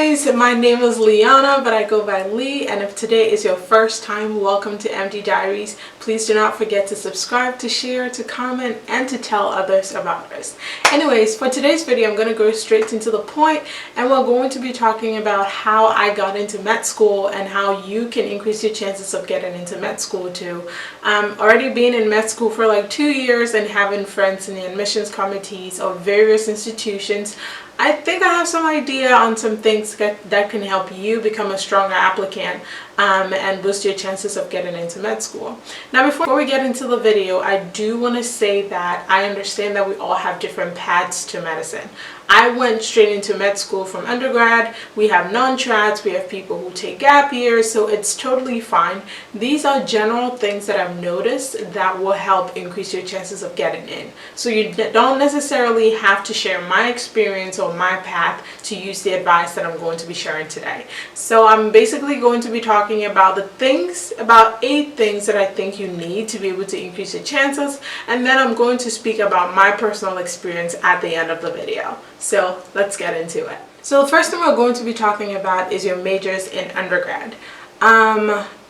guys, my name is Leana, but I go by Lee, and if today is your first time, welcome to MD Diaries. Please do not forget to subscribe, to share, to comment, and to tell others about us. Anyways, for today's video, I'm going to go straight into the point, and we're going to be talking about how I got into med school and how you can increase your chances of getting into med school too. Already being in med school for like 2 years and having friends in the admissions committees of various institutions, I think I have some idea on some things that can help you become a stronger applicant and boost your chances of getting into med school. Now, before we get into the video, I do want to say that I understand that we all have different paths to medicine. I went straight into med school from undergrad. We have non-trads, we have people who take gap years, so it's totally fine. These are general things that I've noticed that will help increase your chances of getting in. So you don't necessarily have to share my experience or my path to use the advice that I'm going to be sharing today. So I'm basically going to be talking about about 8 things that I think you need to be able to increase your chances, and then I'm going to speak about my personal experience at the end of the video. So let's get into it. So the first thing we're going to be talking about is your majors in undergrad.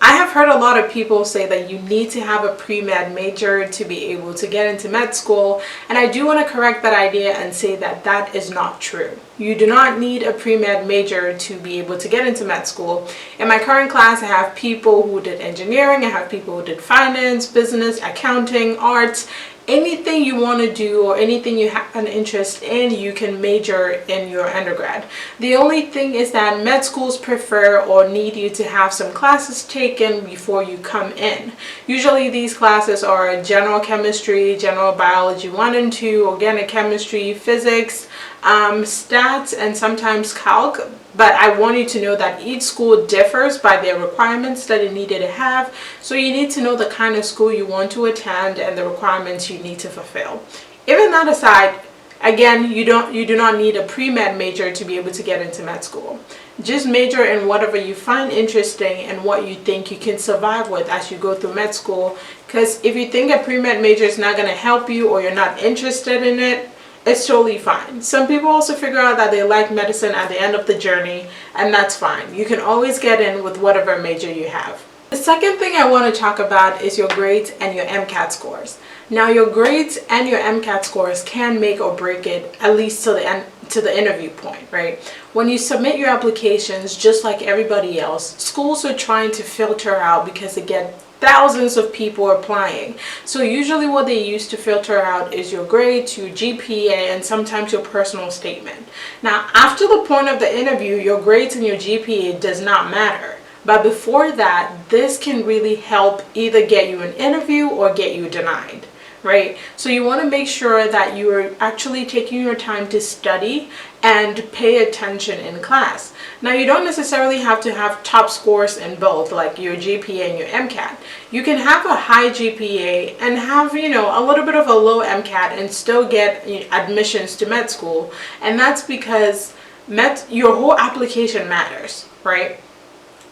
I have heard a lot of people say that you need to have a pre-med major to be able to get into med school, and I do want to correct that idea and say that that is not true. You do not need a pre-med major to be able to get into med school. In my current class, I have people who did engineering, I have people who did finance, business, accounting, arts. Anything you want to do or anything you have an interest in, you can major in your undergrad. The only thing is that med schools prefer or need you to have some classes taken before you come in. Usually these classes are general chemistry, general biology 1 and 2, organic chemistry, physics, stats, and sometimes calc. But I want you to know that each school differs by their requirements that it needed to have. So you need to know the kind of school you want to attend and the requirements you need to fulfill. Even that aside, again, you do not need a pre-med major to be able to get into med school. Just major in whatever you find interesting and what you think you can survive with as you go through med school. Because if you think a pre-med major is not going to help you or you're not interested in it, it's totally fine. Some people also figure out that they like medicine at the end of the journey, and that's fine. You can always get in with whatever major you have. The second thing I want to talk about is your grades and your MCAT scores. Now, your grades and your MCAT scores can make or break it, at least to the interview point, right? When you submit your applications, just like everybody else, schools are trying to filter out because they get thousands of people applying. So usually what they use to filter out is your grades, your GPA, and sometimes your personal statement. Now, after the point of the interview, your grades and your GPA does not matter. But before that, this can really help either get you an interview or get you denied, right? So you want to make sure that you are actually taking your time to study and pay attention in class. Now, you don't necessarily have to have top scores in both, like your GPA and your MCAT. You can have a high GPA and have, a little bit of a low MCAT and still get admissions to med school. And that's because your whole application matters, right?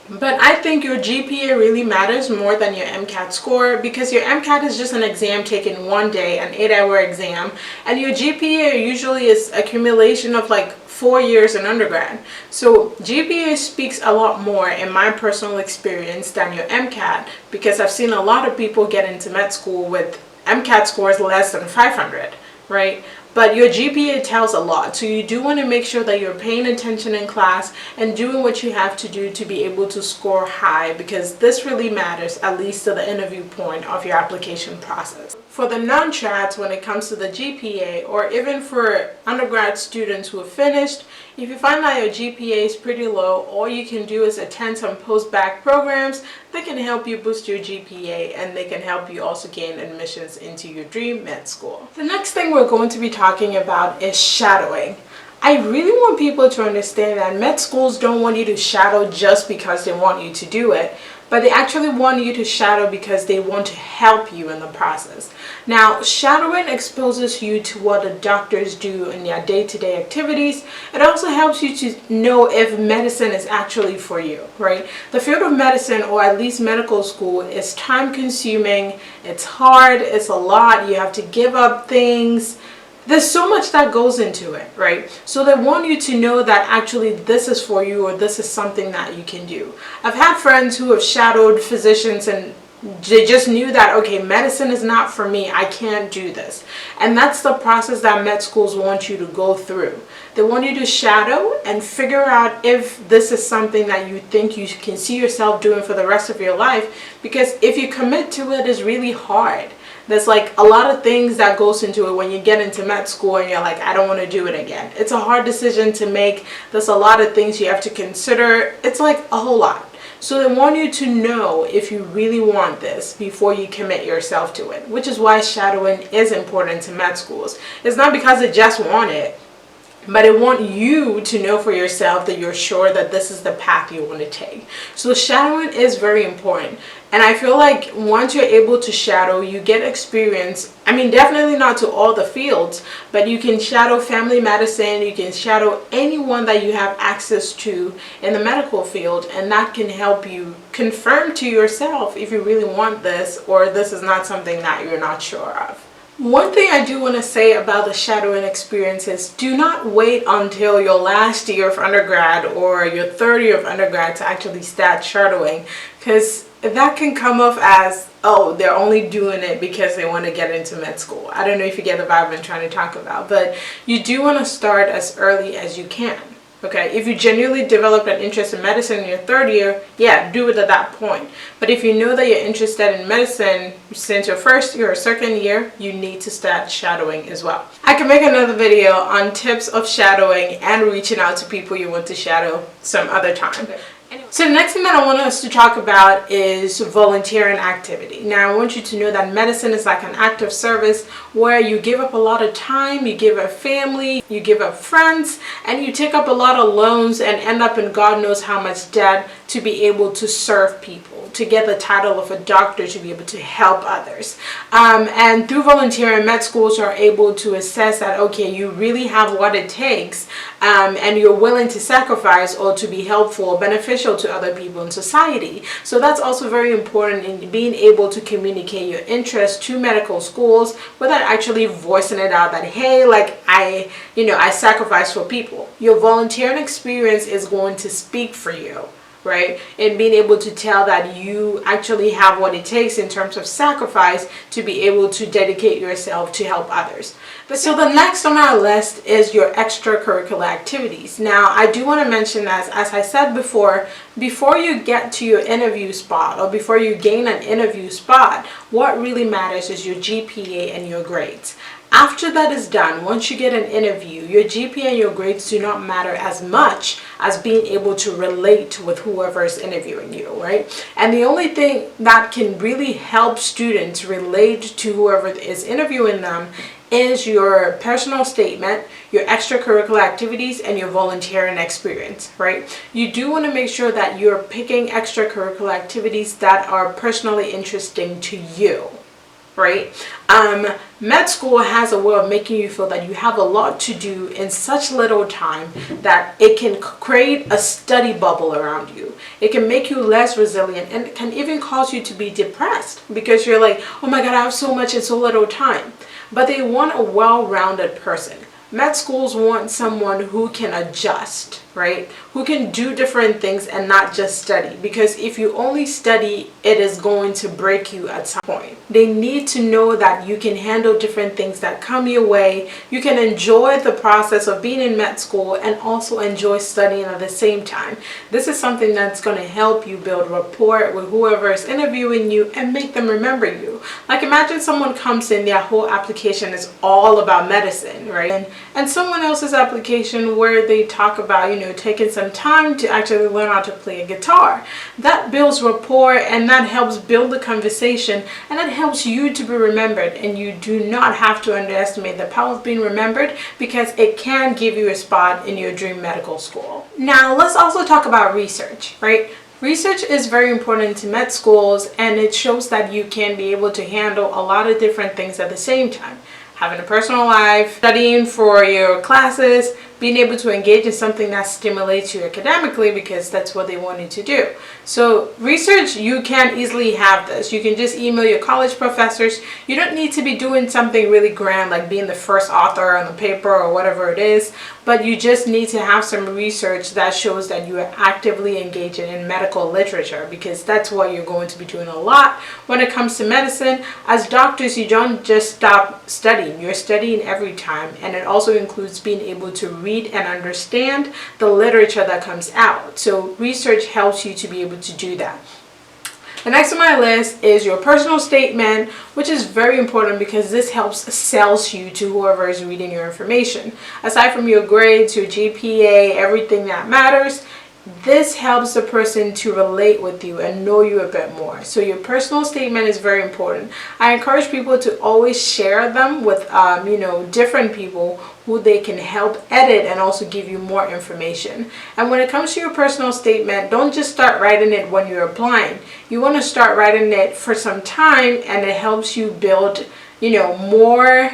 But I think your GPA really matters more than your MCAT score, because your MCAT is just an exam taken one day, an 8-hour exam, and your GPA usually is accumulation of like 4 years in undergrad. So GPA speaks a lot more in my personal experience than your MCAT, because I've seen a lot of people get into med school with MCAT scores less than 500, right? But your GPA tells a lot, so you do want to make sure that you're paying attention in class and doing what you have to do to be able to score high, because this really matters, at least to the interview point of your application process. For the non-trads, when it comes to the GPA, or even for undergrad students who have finished, if you find that your GPA is pretty low, all you can do is attend some post-bac programs that can help you boost your GPA, and they can help you also gain admissions into your dream med school. The next thing we're going to be talking about is shadowing. I really want people to understand that med schools don't want you to shadow just because they want you to do it, but they actually want you to shadow because they want to help you in the process. Now, shadowing exposes you to what the doctors do in their day-to-day activities. It also helps you to know if medicine is actually for you, right? The field of medicine, or at least medical school, is time-consuming, it's hard, it's a lot, you have to give up things. there's so much that goes into it, right? So they want you to know that actually this is for you, or this is something that you can do. I've had friends who have shadowed physicians and they just knew that, okay, medicine is not for me, I can't do this. And that's the process that med schools want you to go through. They want you to shadow and figure out if this is something that you think you can see yourself doing for the rest of your life, because if you commit to it, it's really hard. There's like a lot of things that goes into it when you get into med school and you're like, I don't want to do it again. It's a hard decision to make. There's a lot of things you have to consider. It's like a whole lot. So they want you to know if you really want this before you commit yourself to it, which is why shadowing is important to med schools. It's not because they just want it, but I want you to know for yourself that you're sure that this is the path you want to take. So shadowing is very important. And I feel like once you're able to shadow, you get experience. I mean, definitely not to all the fields, but you can shadow family medicine, you can shadow anyone that you have access to in the medical field, and that can help you confirm to yourself if you really want this, or this is not something that you're not sure of. One thing I do want to say about the shadowing experience is do not wait until your last year of undergrad or your third year of undergrad to actually start shadowing, because that can come off as, oh, they're only doing it because they want to get into med school. I don't know if you get the vibe I'm trying to talk about, but you do want to start as early as you can. Okay, if you genuinely develop an interest in medicine in your third year, yeah, do it at that point. But if you know that you're interested in medicine since your first year or second year, you need to start shadowing as well. I can make another video on tips of shadowing and reaching out to people you want to shadow some other time. So the next thing that I want us to talk about is volunteering activity. Now I want you to know that medicine is like an act of service where you give up a lot of time, you give up family, you give up friends, and you take up a lot of loans and end up in God knows how much debt to be able to serve people, to get the title of a doctor, to be able to help others. And through volunteering, med schools are able to assess that, okay, you really have what it takes, and you're willing to sacrifice or to be helpful or beneficial to other people in society. So that's also very important in being able to communicate your interest to medical schools without actually voicing it out that, hey, like I sacrifice for people. Your volunteering experience is going to speak for you, right? And being able to tell that you actually have what it takes in terms of sacrifice to be able to dedicate yourself to help others. So the next on our list is your extracurricular activities. Now, I do want to mention that, as I said before you get to your interview spot or before you gain an interview spot, what really matters is your GPA and your grades. After that is done, once you get an interview, your GPA and your grades do not matter as much as being able to relate with whoever is interviewing you, right? And the only thing that can really help students relate to whoever is interviewing them is your personal statement, your extracurricular activities, and your volunteering experience, right? You do want to make sure that you're picking extracurricular activities that are personally interesting to you, right? Med school has a way of making you feel that you have a lot to do in such little time that it can create a study bubble around you. It can make you less resilient, and it can even cause you to be depressed because you're like, oh my God, I have so much in so little time. But they want a well-rounded person. Med schools want someone who can adjust, right? Who can do different things and not just study. Because if you only study, it is going to break you at some point. They need to know that you can handle different things that come your way. You can enjoy the process of being in med school and also enjoy studying at the same time. This is something that's going to help you build rapport with whoever is interviewing you and make them remember you. Like imagine someone comes in, their whole application is all about medicine, right? And someone else's application where they talk about, taking some time to actually learn how to play a guitar. That builds rapport and that helps build the conversation and that helps you to be remembered. And you do not have to underestimate the power of being remembered because it can give you a spot in your dream medical school. Now, let's also talk about research, right? Research is very important to med schools and it shows that you can be able to handle a lot of different things at the same time. Having a personal life, studying for your classes, being able to engage in something that stimulates you academically, because that's what they want you to do. So research, you can easily have this. You can just email your college professors. You don't need to be doing something really grand like being the first author on the paper or whatever it is, but you just need to have some research that shows that you are actively engaging in medical literature, because that's what you're going to be doing a lot when it comes to medicine. As doctors, you don't just stop studying. You're studying every time, and it also includes being able to read and understand the literature that comes out. So research helps you to be able to do that. The next on my list is your personal statement, which is very important because this helps sells you to whoever is reading your information. Aside from your grades, your GPA, everything that matters, this helps the person to relate with you and know you a bit more. So your personal statement is very important. I encourage people to always share them with different people who they can help edit and also give you more information. And when it comes to your personal statement, don't just start writing it when you're applying. You want to start writing it for some time, and it helps you build more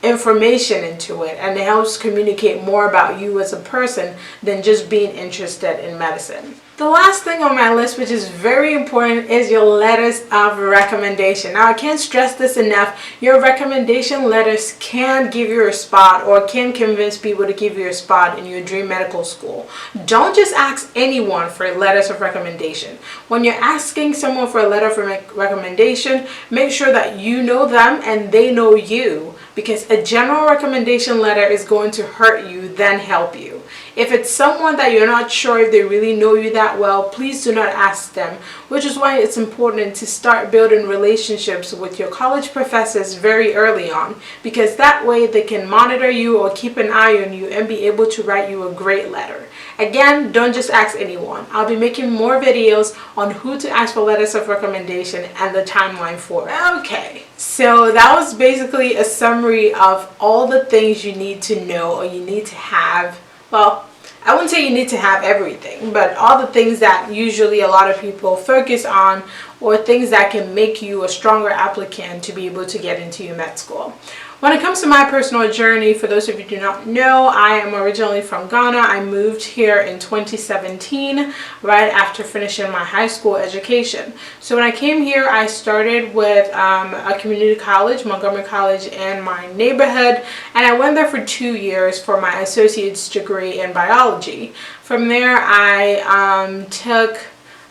information into it, and it helps communicate more about you as a person than just being interested in medicine. The last thing on my list, which is very important, is your letters of recommendation. Now, I can't stress this enough. Your recommendation letters can give you a spot, or can convince people to give you a spot in your dream medical school. Don't just ask anyone for letters of recommendation. When you're asking someone for a letter of recommendation, make sure that you know them and they know you, because a general recommendation letter is going to hurt you than help you. If it's someone that you're not sure if they really know you that well, please do not ask them, which is why it's important to start building relationships with your college professors very early on, because that way they can monitor you or keep an eye on you and be able to write you a great letter. Again, don't just ask anyone. I'll be making more videos on who to ask for letters of recommendation and the timeline for it. Okay, so that was basically a summary of all the things you need to know or you need to have. Well, I wouldn't say you need to have everything, but all the things that usually a lot of people focus on, or things that can make you a stronger applicant to be able to get into your med school. When it comes to my personal journey, for those of you who do not know, I am originally from Ghana. I moved here in 2017, right after finishing my high school education. So when I came here, I started with a community college, Montgomery College, in my neighborhood, and I went there for 2 years for my associate's degree in biology. From there,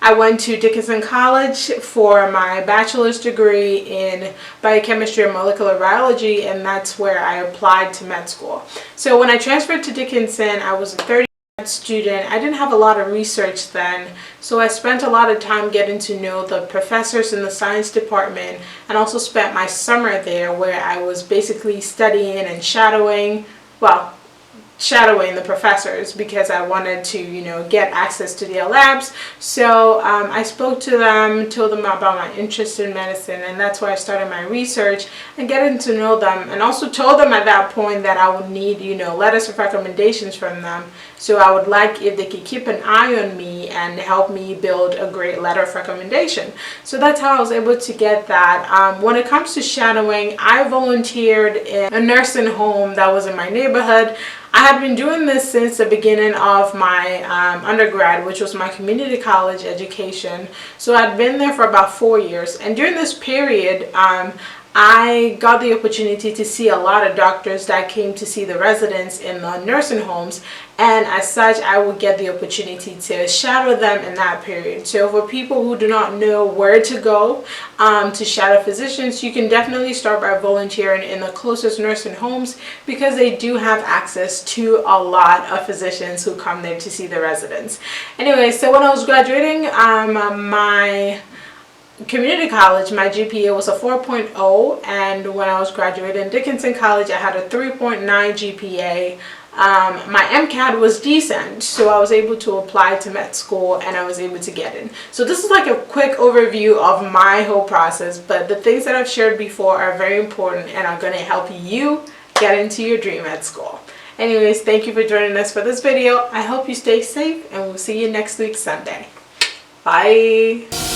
I went to Dickinson College for my bachelor's degree in biochemistry and molecular biology, and that's where I applied to med school. So when I transferred to Dickinson, I was a 30 student. I didn't have a lot of research then, so I spent a lot of time getting to know the professors in the science department, and also spent my summer there where I was basically studying and shadowing the professors, because I wanted to get access to their labs. So I spoke to them, told them about my interest in medicine, and that's where I started my research and getting to know them, and also told them at that point that I would need letters of recommendations from them. So I would like if they could keep an eye on me and help me build a great letter of recommendation. So that's how I was able to get that. When it comes to shadowing, I volunteered in a nursing home that was in my neighborhood. I had been doing this since the beginning of my undergrad, which was my community college education. So I'd been there for about 4 years, and during this period, I got the opportunity to see a lot of doctors that came to see the residents in the nursing homes, and as such I would get the opportunity to shadow them in that period. So for people who do not know where to go to shadow physicians, you can definitely start by volunteering in the closest nursing homes, because they do have access to a lot of physicians who come there to see the residents. Anyway, so when I was graduating my community college, my GPA was a 4.0, and when I was graduating Dickinson College, I had a 3.9 GPA. My MCAT was decent, so I was able to apply to med school, and I was able to get in. So this is like a quick overview of my whole process, but the things that I've shared before are very important and are going to help you get into your dream med school. Anyways, thank you for joining us for this video. I hope you stay safe, and we'll see you next week Sunday. Bye.